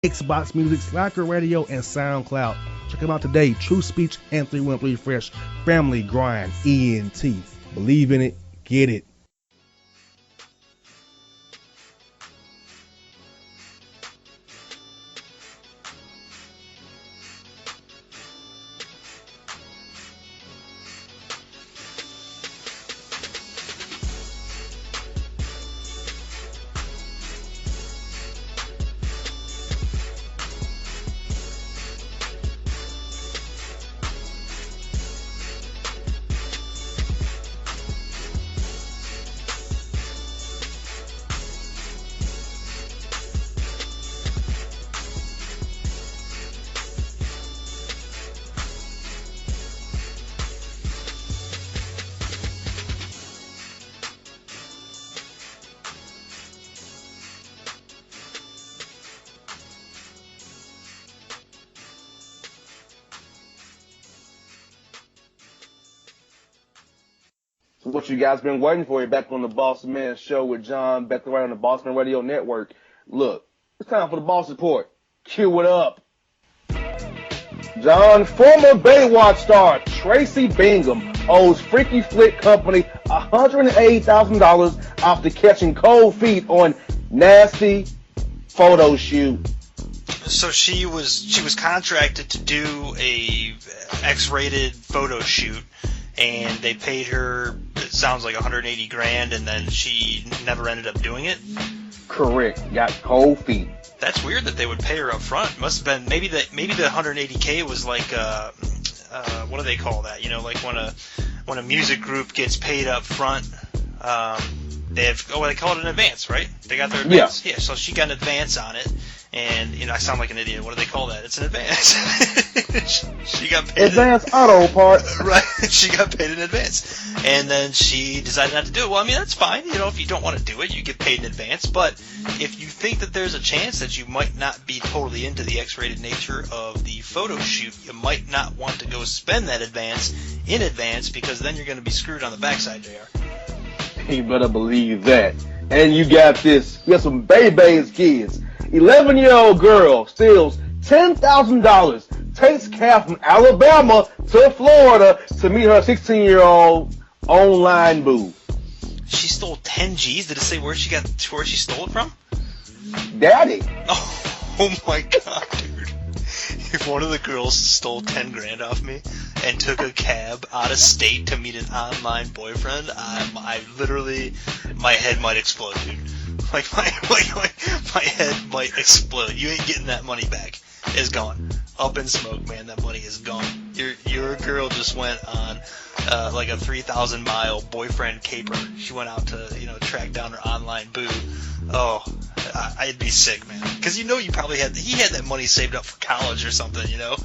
Xbox Music, Spreaker Radio, and SoundCloud. Check them out today. True Speech and 313 Fresh. Family Grind, ENT. Believe in it. Get it. What you guys been waiting for? You're back on the Bossman Show with John Beckler right on the Bossman Radio Network. Look, it's time for the Boss Report. Cue it up. John, former Baywatch star Tracy Bingham owes Freaky Flick Company $180,000 after catching cold feet on nasty photo shoot. So she was contracted to do a X-rated photo shoot, and they paid her, it sounds like $180,000, and then she never ended up doing it? Correct. Got cold feet. That's weird that they would pay her up front. Must have been, maybe the $180K was like, what do they call that? You know, like when a music group gets paid up front, they call it an advance, right? They got their advance. Yeah, so she got an advance on it. And, you know, I sound like an idiot. What do they call that? It's an advance. She got paid. Advance auto part. Right. She got paid in advance. And then she decided not to do it. Well, I mean, that's fine. You know, if you don't want to do it, you get paid in advance. But if you think that there's a chance that you might not be totally into the X-rated nature of the photo shoot, you might not want to go spend that advance in advance, because then you're going to be screwed on the backside, JR. You better believe that. And you got this. You got some baby's kids. 11-year-old girl steals $10,000, takes cab from Alabama to Florida to meet her 16-year-old online boo. She stole 10 G's? Did it say where she stole it from? Daddy. Oh my God, dude. If one of the girls stole 10 grand off me and took a cab out of state to meet an online boyfriend, I literally, my head might explode, dude. Like my head might explode. You ain't getting that money back. It's gone. Up in smoke, man. That money is gone. Your girl just went on like a 3,000-mile boyfriend caper. She went out to, you know, track down her online boo. Oh, I'd be sick, man. Because you know he had that money saved up for college or something, you know?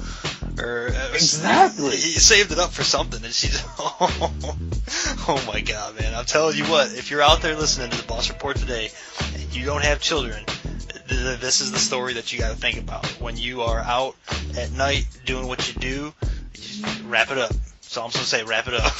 Or exactly. He saved it up for something, and she just, oh my God, man. I'm telling you what, if you're out there listening to the Boss Report today and you don't have children, this is the story that you got to think about. When you are out at night doing what you do, you just wrap it up. So I'm supposed to say, wrap it up.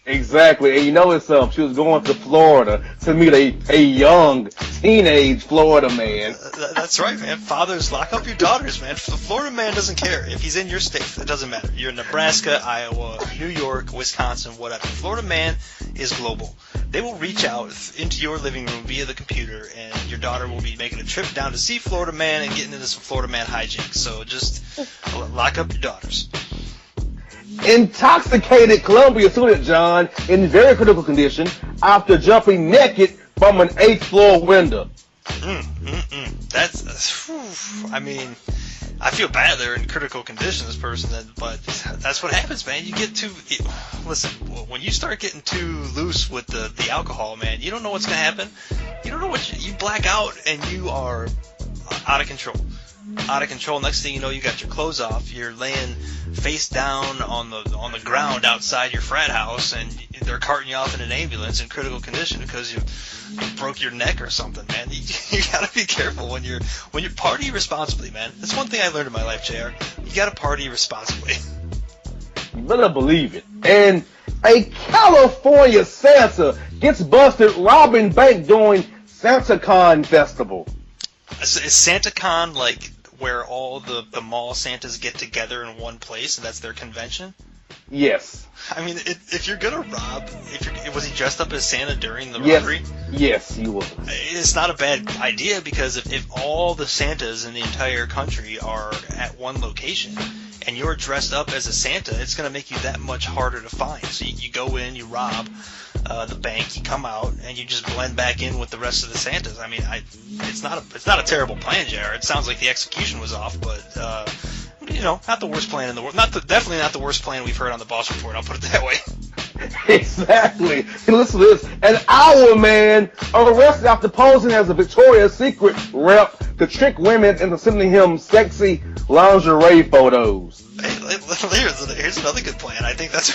Exactly. And you know it's she was going to Florida to meet a young teenage Florida man. That's right, man. Fathers, lock up your daughters, man. The Florida man doesn't care. If he's in your state, it doesn't matter. You're in Nebraska, Iowa, New York, Wisconsin, whatever. Florida man is global. They will reach out into your living room via the computer, and your daughter will be making a trip down to see Florida man and getting into some Florida man hijinks. So just lock up your daughters. Intoxicated Columbia student John in very critical condition after jumping naked from an 8th floor window. That's, I mean, I feel bad they're in critical condition, this person, but that's what happens, man. You get listen, when you start getting too loose with the alcohol, man, you don't know what's going to happen. You don't know you black out and you are out of control. Next thing you know, you got your clothes off. You're laying face down on the ground outside your frat house, and they're carting you off in an ambulance in critical condition because you broke your neck or something, man. You gotta be careful when you party responsibly, man. That's one thing I learned in my life, JR. You gotta party responsibly. You better believe it. And a California Santa gets busted robbing bank during SantaCon festival. Is SantaCon like where all the mall Santas get together in one place and that's their convention? Yes. I mean, if you're gonna rob, was he dressed up as Santa during the robbery? Yes, he was. It's not a bad idea because if all the Santas in the entire country are at one location and you're dressed up as a Santa, it's gonna make you that much harder to find. So you go in, you rob the bank, you come out, and you just blend back in with the rest of the Santas. I mean, it's not a terrible plan, JR. It sounds like the execution was off, but. Not the worst plan in the world. Definitely not the worst plan we've heard on the Boss Report. I'll put it that way. Exactly. And listen to this. An Iowa man arrested after posing as a Victoria's Secret rep to trick women into sending him sexy lingerie photos. Here's another good plan. I think that's a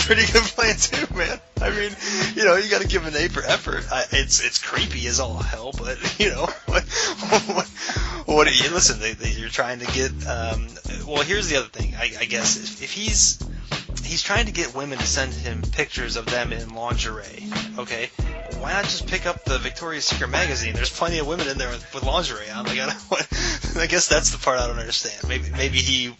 pretty good plan too, man. I mean, you got to give an A for effort. It's creepy as all hell, but what listen, you're trying to get. Well, here's the other thing. I guess if he's trying to get women to send him pictures of them in lingerie, okay? Why not just pick up the Victoria's Secret magazine? There's plenty of women in there with lingerie on. Like, I guess that's the part I don't understand. Maybe he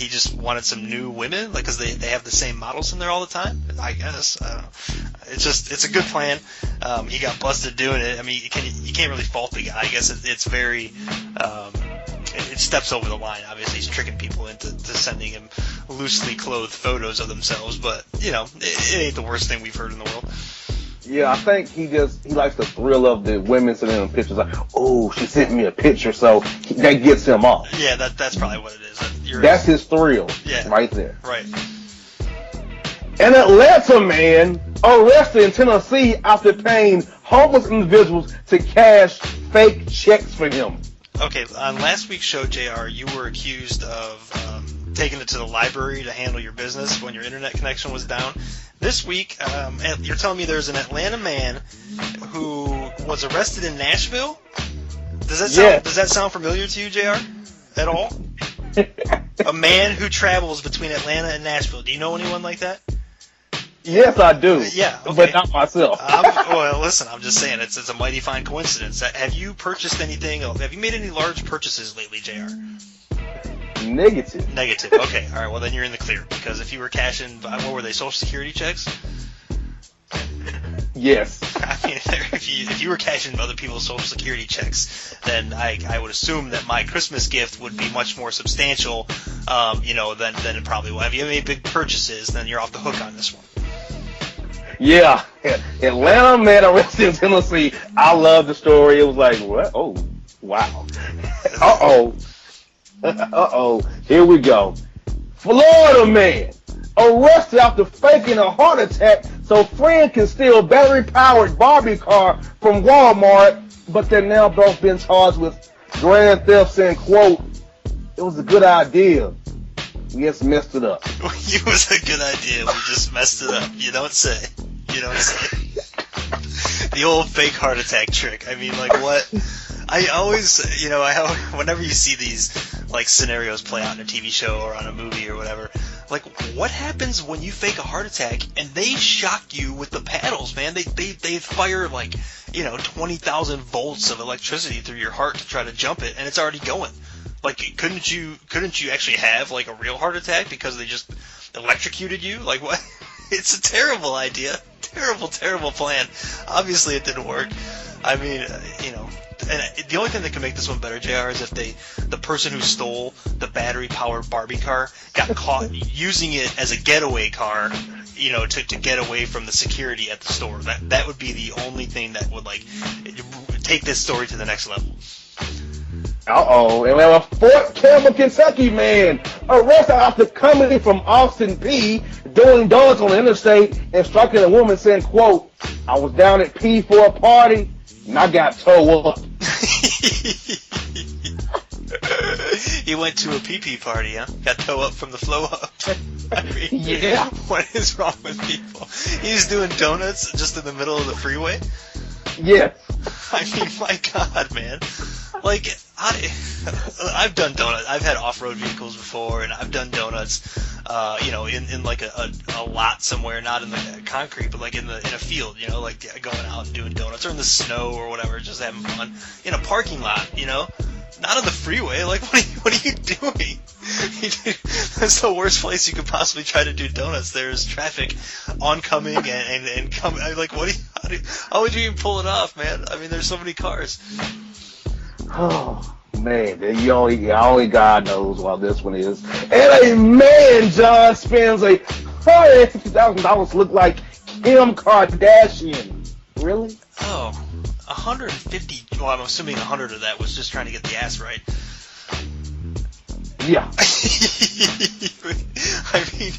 just wanted some new women, like, because they have the same models in there all the time. I guess I don't know. It's a good plan. He got busted doing it. I mean, you can't really fault the guy. I guess it's very. It steps over the line. Obviously, he's tricking people into sending him loosely clothed photos of themselves. But it ain't the worst thing we've heard in the world. Yeah, I think he likes the thrill of the women sending him pictures. Like, oh, she sent me a picture, so that gets him off. Yeah, that's probably what it is. That's his thrill. Yeah, right there. Right. An Atlanta man arrested in Tennessee after paying homeless individuals to cash fake checks for him. Okay, on last week's show, JR, you were accused of taking it to the library to handle your business when your internet connection was down. This week, you're telling me there's an Atlanta man who was arrested in Nashville? Does that sound familiar to you, JR, at all? A man who travels between Atlanta and Nashville. Do you know anyone like that? Yes, I do. Yeah, okay. But not myself. Well, listen, I'm just saying it's a mighty fine coincidence. Have you purchased anything? Have you made any large purchases lately, JR? Negative. Okay. All right. Well, then you're in the clear because if you were cashing, what were they? Social Security checks? Yes. I mean, if you were cashing other people's Social Security checks, then I would assume that my Christmas gift would be much more substantial, than it probably will. If you made big purchases, then you're off the hook on this one. Yeah, Atlanta man arrested in Tennessee. I love the story. It was like, what? Oh, wow. Uh-oh. Here we go. Florida man arrested after faking a heart attack so friend can steal battery-powered Barbie car from Walmart, but they're now both been charged with grand theft, saying, quote, it was a good idea. We just messed it up. It was a good idea. We just messed it up. You don't say. The old fake heart attack trick. I mean, like, what? I always, whenever you see these, like, scenarios play out in a TV show or on a movie or whatever, like, what happens when you fake a heart attack and they shock you with the paddles, man? They fire, like, 20,000 volts of electricity through your heart to try to jump it, and it's already going. Like, couldn't you actually have, like, a real heart attack because they just electrocuted you? Like, what? It's a terrible idea. Terrible plan. Obviously, it didn't work. I mean, and the only thing that can make this one better, JR, is if the person who stole the battery-powered Barbie car got caught using it as a getaway car, to get away from the security at the store. That would be the only thing that would, like, take this story to the next level. Uh-oh. And we have a Fort Campbell, Kentucky man arrested after coming from Austin P, doing donuts on the interstate and striking a woman saying, quote, I was down at P for a party and I got towed up. He went to a pee-pee party, huh? Got towed up from the flow up. I mean, yeah. What is wrong with people? He's doing donuts just in the middle of the freeway? Yes. I mean, my God, man. Like, I've done donuts. I've had off-road vehicles before, and I've done donuts, in like a lot somewhere, not in the concrete, but like in a field, like going out and doing donuts, or in the snow or whatever, just having fun in a parking lot, not on the freeway. Like, what are you doing? That's the worst place you could possibly try to do donuts. There's traffic oncoming and coming. Like, how would you even pull it off, man? I mean, there's so many cars. Oh, man, only God knows what this one is. And a man, John, spends $150,000 to look like Kim Kardashian. Really? Oh, 150. Well, I'm assuming 100 of that was just trying to get the ass right. Yeah. I mean,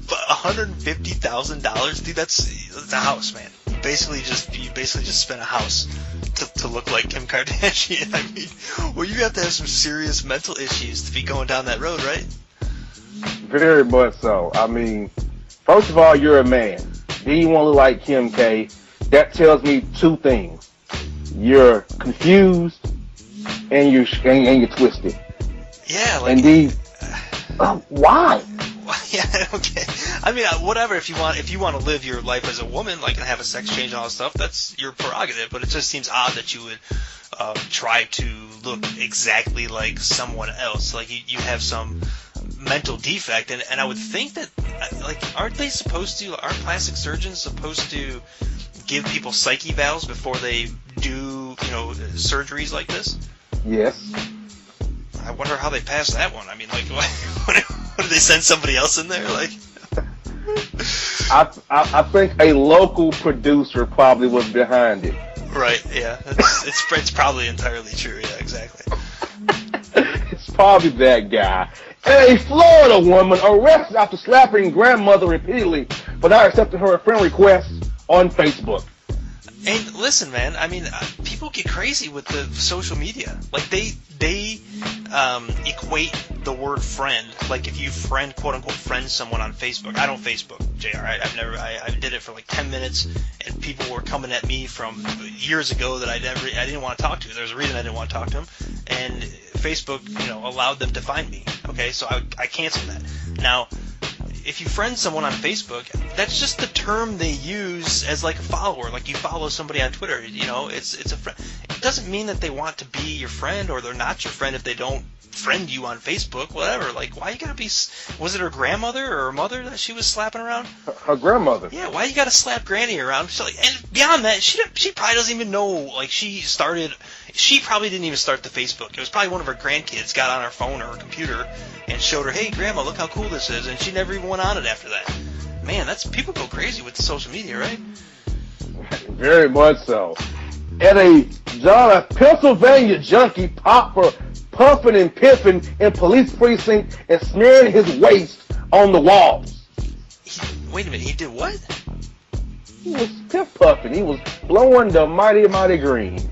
but $150,000, dude, that's a house, man. You basically just spent a house to look like Kim Kardashian. I mean, well, you have to have some serious mental issues to be going down that road, right? Very much so. I mean, first of all, you're a man. Then you want to look like Kim K. That tells me two things. You're confused and you're twisted. Yeah, like. And these, why? Yeah, okay. I mean, whatever. If you want to live your life as a woman, like, and have a sex change and all that stuff, that's your prerogative. But it just seems odd that you would try to look exactly like someone else. Like you have some mental defect, and I would think that, like, aren't plastic surgeons supposed to give people psych evals before they do, surgeries like this? Yes. I wonder how they passed that one. I mean, like, what did they send somebody else in there? Like, I think a local producer probably was behind it. Right. Yeah. It's probably entirely true. Yeah. Exactly. It's probably that guy. And a Florida woman arrested after slapping grandmother repeatedly for not accepting her friend request on Facebook. And listen, man, I mean, people get crazy with the social media. Like, they equate the word friend. Like, if you quote unquote friend someone on Facebook. I don't Facebook, JR. I did it for like 10 minutes, and people were coming at me from years ago that I didn't want to talk to. There's a reason I didn't want to talk to them, and Facebook, allowed them to find me. Okay, so I canceled that. Now, if you friend someone on Facebook, that's just the term they use as like a follower. Like, you follow somebody on Twitter, it's a friend. It doesn't mean that they want to be your friend, or they're not your friend if they don't friend you on Facebook, whatever. Like, why you gotta be, was it her grandmother or her mother that she was slapping around? Her grandmother. Yeah, why you gotta slap Granny around? So, like, and beyond that, she probably doesn't even know, like, she probably didn't even start the Facebook. It was probably one of her grandkids got on her phone or her computer and showed her, hey, Grandma, look how cool this is, and she never even went on it after that. Man, people go crazy with the social media, right? Very much so. And a Pennsylvania junkie popped for puffing and piffing in police precinct and smearing his waist on the walls. Wait a minute, he did what? He was piff puffing. He was blowing the mighty, mighty green.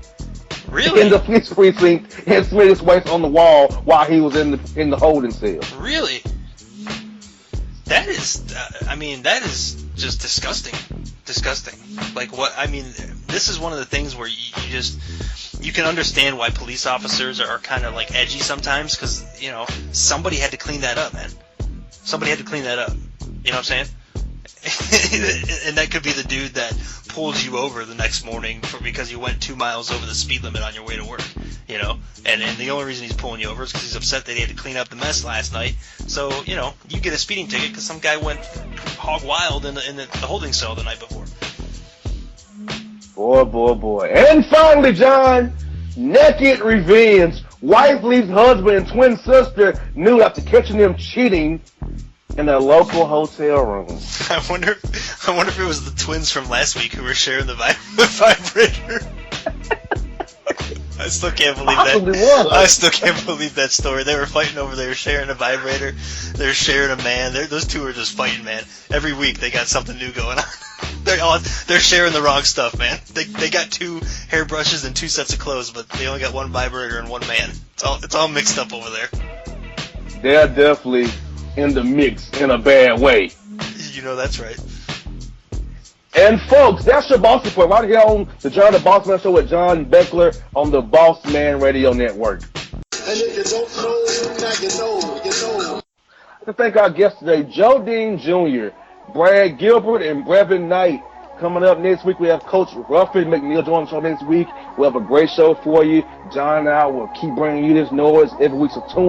Really? In the police precinct and smeared his waist on the wall while he was in the holding cell. Really? That is, that is just disgusting. Disgusting. Like, what, this is one of the things where you can understand why police officers are kind of, like, edgy sometimes, because, somebody had to clean that up, man. Somebody had to clean that up. You know what I'm saying? And that could be the dude that pulls you over the next morning because you went 2 miles over the speed limit on your way to work, and the only reason he's pulling you over is because he's upset that he had to clean up the mess last night. So, you get a speeding ticket because some guy went hog wild in the holding cell the night before. Boy. And finally, John, naked revenge. Wife leaves husband and twin sister nude after catching them cheating in their local hotel room. I wonder if it was the twins from last week who were sharing the vibrator. I still can't believe that. I still can't believe that story. They were fighting over. They were sharing a vibrator. They're sharing a man. Those two are just fighting, man. Every week they got something new going on. They're sharing the wrong stuff, man. They got 2 hairbrushes and 2 sets of clothes, but they only got 1 vibrator and 1 man. It's all mixed up over there. They're definitely in the mix in a bad way. That's right. And folks, that's your Boss Report right here on the John the Bossman Show with John Beckler on the Bossman Radio Network. And if you don't know, now you know, you know. To thank our guests today, Joe Dean Jr., Brad Gilbert, and Brevin Knight. Coming up next week, we have Coach Ruffin McNeil joining the show next week. We'll have a great show for you. John and I will keep bringing you this noise every week, so tune